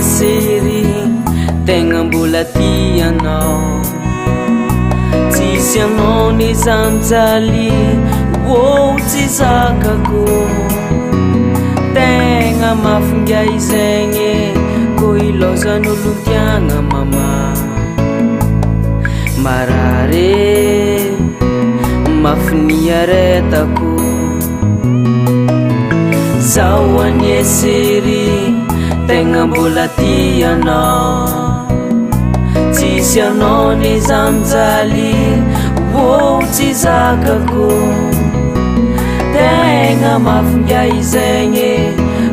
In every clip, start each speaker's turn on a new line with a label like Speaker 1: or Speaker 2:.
Speaker 1: Sery tegna mbola tianao tsisy anao ny zanjaly tsy zakako tegna mafinga izegny ko ilozan'olo tiagna mama marare mafiniaretako zao agniesery tegna mbola tianao tsisy anao ny zanjaly tsy zakako tegna mafinga izegny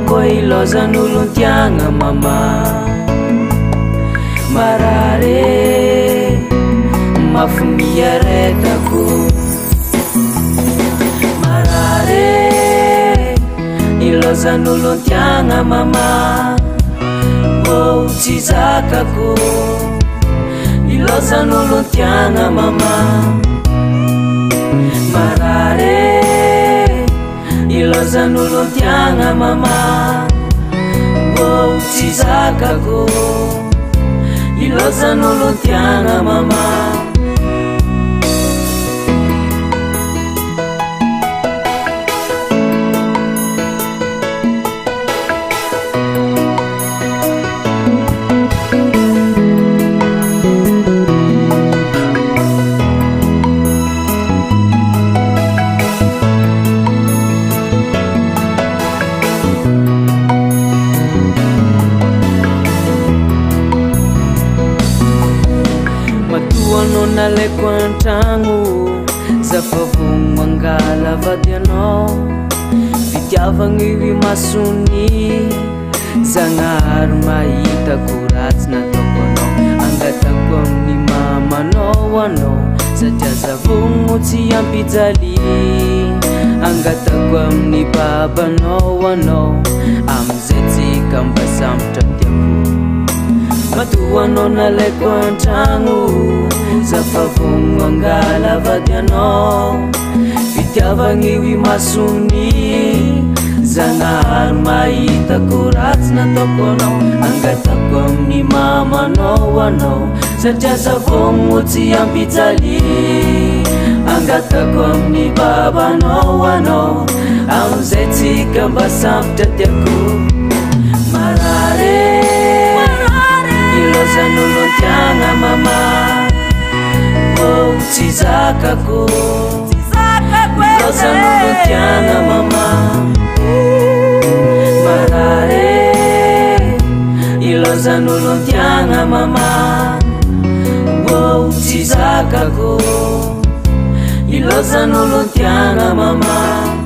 Speaker 1: ko ilozan'olo tiagna mama marare mafiniaretako marare ilozan'olo tiagna mama tsy zakako ilozan'olo tiagna mama marare ilozan'olo tiagna mama tsy zakako ilozan'olo tiagna mama naleko antragno zafavogno mangala vadianao fitiavagny io masony zagnahary mahitako ratsy nataoko anao angatako amin'ny mamanao anao satria zavogno tsy ampijaly angatako amin'ny babanao anao amizay tsika mba sambotra tiako matoanao nalaiko antragno zafavogno angala vadianao fitiavagny io masony zagnahary mahitako ratsy nataoko anao angatako amin'ny mamanao anao satria zavogno tsy ampijaly angatako amin'ny babanao anao amizay tsika mba sambotra tiako marare ilozan'olo tiagna mama tsy zakako ilozan'olo tiagna mama marare ilozan'olo tiagna mama tsy zakako ilozan'olo tiagna mama